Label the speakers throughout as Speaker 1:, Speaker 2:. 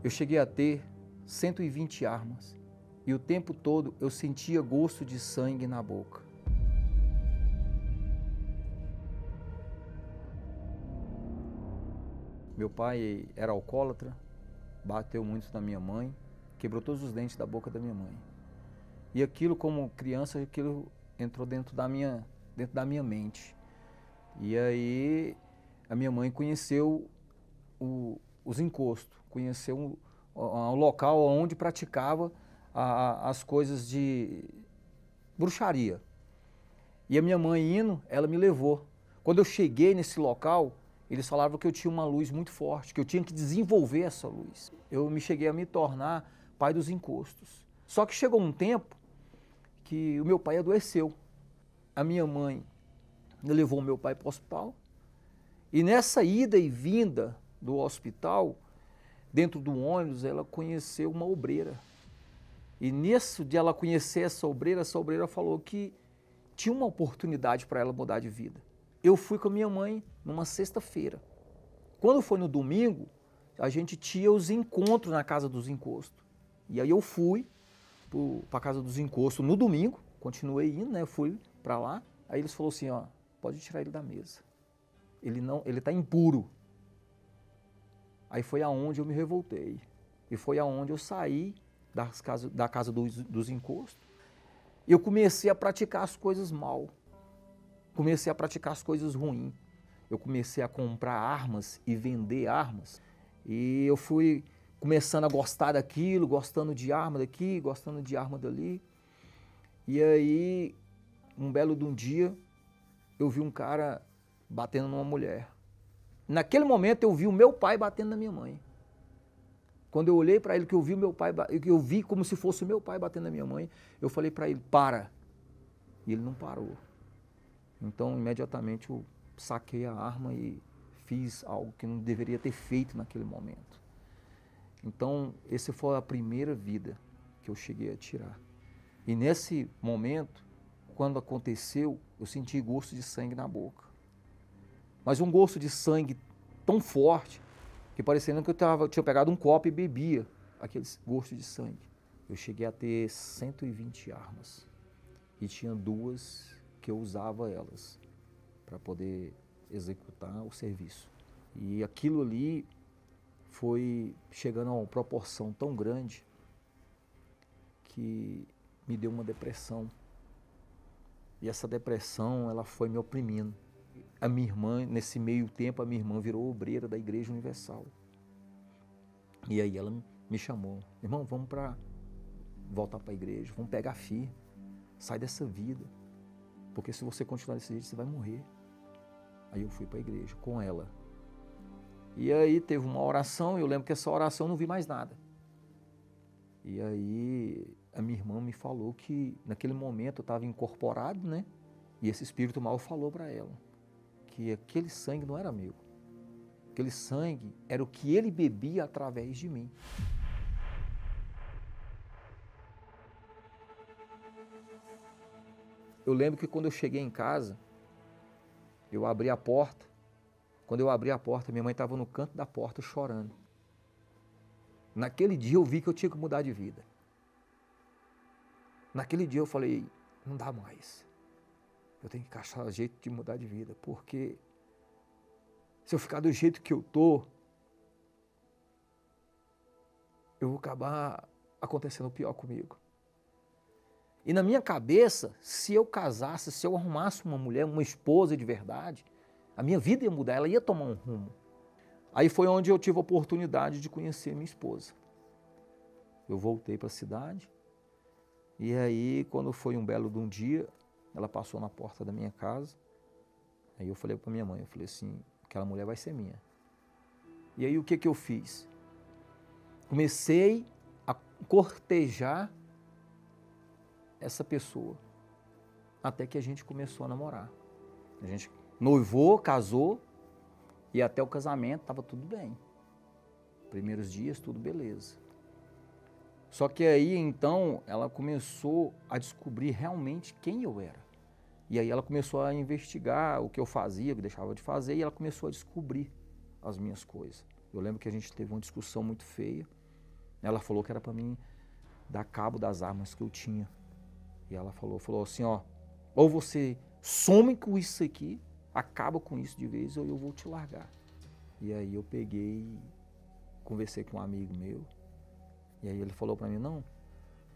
Speaker 1: Eu cheguei a ter 120 armas e o tempo todo eu sentia gosto de sangue na boca. Meu pai era alcoólatra, bateu muito na minha mãe, quebrou todos os dentes da boca da minha mãe. E aquilo, como criança, aquilo entrou dentro da minha mente. E aí a minha mãe conheceu os encostos, conheceu o local onde praticava as coisas de bruxaria. E a minha mãe indo, ela me levou. Quando eu cheguei nesse local, eles falavam que eu tinha uma luz muito forte, que eu tinha que desenvolver essa luz. Eu cheguei a me tornar pai dos encostos. Só que chegou um tempo que o meu pai adoeceu. A minha mãe levou o meu pai para o hospital. E nessa ida e vinda do hospital, dentro do ônibus, ela conheceu uma obreira. E nisso de ela conhecer essa obreira falou que tinha uma oportunidade para ela mudar de vida. Eu fui com a minha mãe numa sexta-feira. Quando foi no domingo, a gente tinha os encontros na Casa dos Encostos. E aí eu fui para a Casa dos Encostos no domingo, continuei indo, né? Eu fui para lá. Aí eles falaram assim, ó, pode tirar ele da mesa. Ele está impuro. Aí foi aonde eu me revoltei. E foi aonde eu saí da Casa dos Encostos. E eu comecei a praticar as coisas mal. Comecei a praticar as coisas ruins. Eu comecei a comprar armas e vender armas. E eu fui começando a gostar daquilo, gostando de arma daqui, gostando de arma dali. E aí, um belo de um dia, eu vi um cara batendo numa mulher. Naquele momento eu vi o meu pai batendo na minha mãe. Quando eu olhei para ele, que eu vi o meu pai, que eu vi como se fosse o meu pai batendo na minha mãe, eu falei para ele, para. E ele não parou. Então, imediatamente, eu saquei a arma e fiz algo que não deveria ter feito naquele momento. Então, essa foi a primeira vida que eu cheguei a tirar. E nesse momento, quando aconteceu, eu senti gosto de sangue na boca. Mas um gosto de sangue tão forte, que parecendo que eu tinha pegado um copo e bebia aquele gosto de sangue. Eu cheguei a ter 120 armas. E tinha 2 que eu usava elas para poder executar o serviço. E aquilo ali foi chegando a uma proporção tão grande que me deu uma depressão. E essa depressão, ela foi me oprimindo. A minha irmã, nesse meio tempo, a minha irmã virou obreira da Igreja Universal. E aí ela me chamou, irmão, vamos voltar para a igreja, vamos pegar firme, sai dessa vida, porque se você continuar desse jeito, você vai morrer. Aí eu fui para a igreja com ela. E aí teve uma oração, e eu lembro que essa oração eu não vi mais nada. E aí a minha irmã me falou que naquele momento eu estava incorporado, né? E esse espírito mal falou para ela que aquele sangue não era meu. Aquele sangue era o que ele bebia através de mim. Eu lembro que quando eu cheguei em casa, eu abri a porta. Quando eu abri a porta, minha mãe estava no canto da porta chorando. Naquele dia eu vi que eu tinha que mudar de vida. Naquele dia eu falei, não dá mais. Eu tenho que achar jeito de mudar de vida, porque se eu ficar do jeito que eu tô, eu vou acabar acontecendo o pior comigo. E na minha cabeça, se eu casasse, se eu arrumasse uma mulher, uma esposa de verdade, a minha vida ia mudar, ela ia tomar um rumo. Aí foi onde eu tive a oportunidade de conhecer minha esposa. Eu voltei para a cidade, e aí quando foi um belo de um dia, ela passou na porta da minha casa, aí eu falei para minha mãe, eu falei assim, aquela mulher vai ser minha. E aí o que eu fiz? Comecei a cortejar essa pessoa, até que a gente começou a namorar. A gente noivou, casou, e até o casamento estava tudo bem. Primeiros dias, tudo beleza. Só que aí, então, ela começou a descobrir realmente quem eu era. E aí ela começou a investigar o que eu fazia, o que deixava de fazer, e ela começou a descobrir as minhas coisas. Eu lembro que a gente teve uma discussão muito feia, Ela falou que era para mim dar cabo das armas que eu tinha. E ela falou assim, ó, ou você some com isso aqui, acaba com isso de vez, ou eu vou te largar. E aí eu peguei, conversei com um amigo meu, e aí ele falou para mim, não,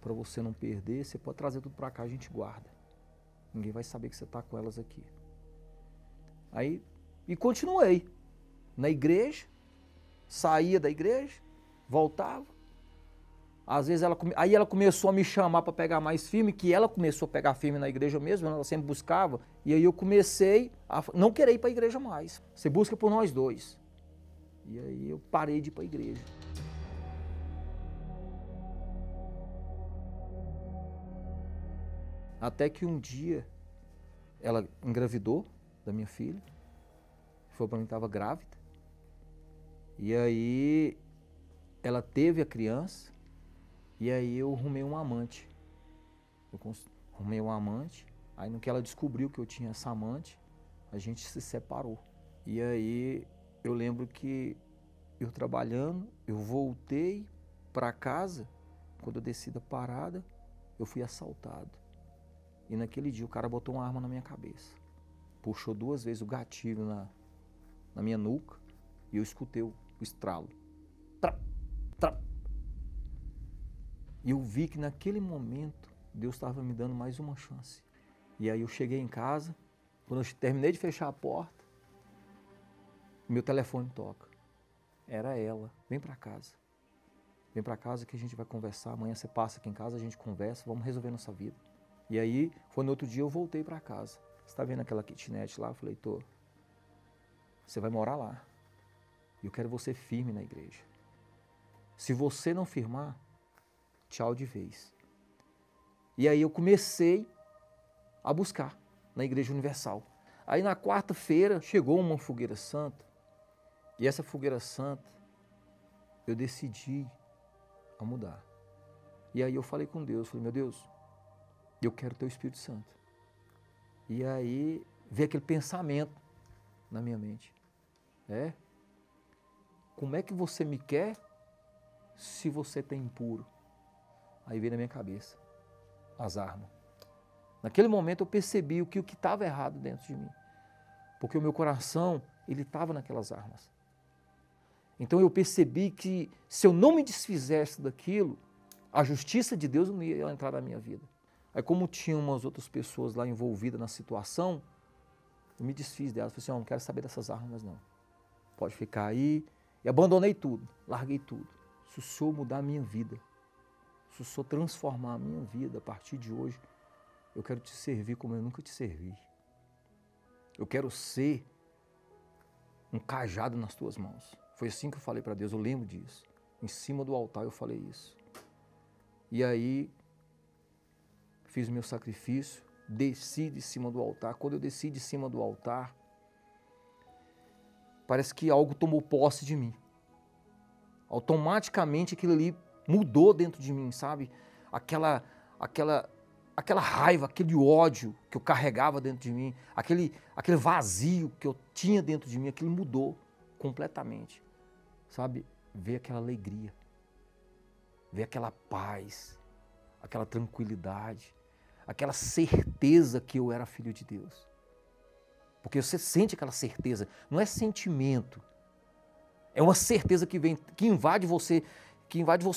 Speaker 1: para você não perder, você pode trazer tudo para cá, a gente guarda. Ninguém vai saber que você tá com elas aqui. Aí, e continuei na igreja, saía da igreja, voltava. Às vezes aí ela começou a me chamar para pegar mais firme, que ela começou a pegar firme na igreja mesmo, ela sempre buscava. E aí eu comecei a não querer ir para a igreja mais. Você busca por nós dois. E aí eu parei de ir para a igreja. Até que um dia ela engravidou da minha filha. Falou para mim que estava grávida. E aí ela teve a criança. E aí eu arrumei um amante. Arrumei um amante. Aí no que ela descobriu que eu tinha essa amante, a gente se separou. E aí eu lembro que eu trabalhando, eu voltei para casa. Quando eu desci da parada, eu fui assaltado. E naquele dia o cara botou uma arma na minha cabeça. Puxou 2 vezes o gatilho na minha nuca e eu escutei o estralo. Trap, trap. E eu vi que naquele momento Deus estava me dando mais uma chance. E aí eu cheguei em casa, quando eu terminei de fechar a porta, meu telefone toca. Era ela, vem para casa. Vem para casa que a gente vai conversar, amanhã você passa aqui em casa, a gente conversa, vamos resolver nossa vida. E aí, foi no outro dia eu voltei para casa. Você tá vendo aquela kitnet lá? Eu falei, tô. Você vai morar lá. E eu quero você firme na igreja. Se você não firmar, tchau de vez. E aí eu comecei a buscar na Igreja Universal. Aí na quarta-feira chegou uma fogueira santa. E essa fogueira santa, eu decidi a mudar. E aí eu falei com Deus, falei, meu Deus, eu quero teu Espírito Santo. E aí veio aquele pensamento na minha mente. Como é que você me quer se você tem impuro? Aí veio na minha cabeça as armas. Naquele momento eu percebi o que estava errado dentro de mim. Porque o meu coração, ele estava naquelas armas. Então eu percebi que se eu não me desfizesse daquilo, a justiça de Deus não ia entrar na minha vida. Aí como tinha umas outras pessoas lá envolvidas na situação, eu me desfiz delas. Falei assim, não quero saber dessas armas não. Pode ficar aí. E abandonei tudo, larguei tudo. Se o Senhor mudar a minha vida, se o Senhor transformar a minha vida a partir de hoje, eu quero te servir como eu nunca te servi. Eu quero ser um cajado nas tuas mãos. Foi assim que eu falei para Deus, eu lembro disso. Em cima do altar eu falei isso. E aí, fiz meu sacrifício, desci de cima do altar. Quando eu desci de cima do altar, parece que algo tomou posse de mim. Automaticamente aquilo ali mudou dentro de mim, sabe? Aquela raiva, aquele ódio que eu carregava dentro de mim, aquele vazio que eu tinha dentro de mim, aquilo mudou completamente, sabe? Veio aquela alegria, veio aquela paz, aquela tranquilidade, aquela certeza que eu era filho de Deus. Porque você sente aquela certeza, não é sentimento, é uma certeza que vem, que invade você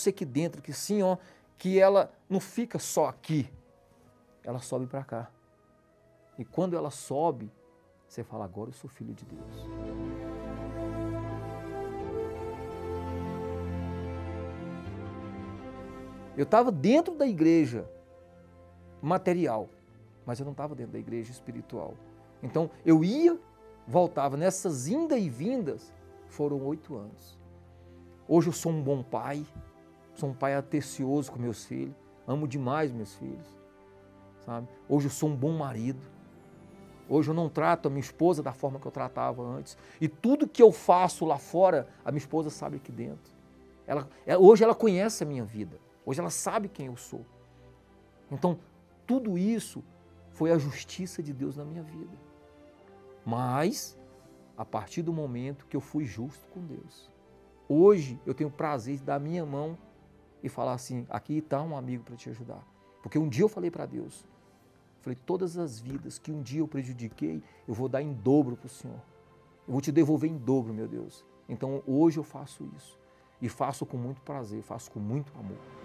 Speaker 1: aqui dentro, que sim, ó, que ela não fica só aqui, ela sobe para cá. E quando ela sobe, você fala, agora eu sou filho de Deus. Eu estava dentro da igreja material, mas eu não estava dentro da igreja espiritual. Então eu ia, voltava, nessas indas e vindas, foram 8 anos. Hoje eu sou um bom pai, sou um pai atencioso com meus filhos, amo demais meus filhos, sabe? Hoje eu sou um bom marido, hoje eu não trato a minha esposa da forma que eu tratava antes, e tudo que eu faço lá fora, a minha esposa sabe aqui dentro. Hoje ela conhece a minha vida, hoje ela sabe quem eu sou. Então, tudo isso foi a justiça de Deus na minha vida. Mas, a partir do momento que eu fui justo com Deus, hoje eu tenho o prazer de dar a minha mão e falar assim, aqui está um amigo para te ajudar. Porque um dia eu falei para Deus, falei, todas as vidas que um dia eu prejudiquei, eu vou dar em dobro para o Senhor. Eu vou te devolver em dobro, meu Deus. Então hoje eu faço isso. E faço com muito prazer, faço com muito amor.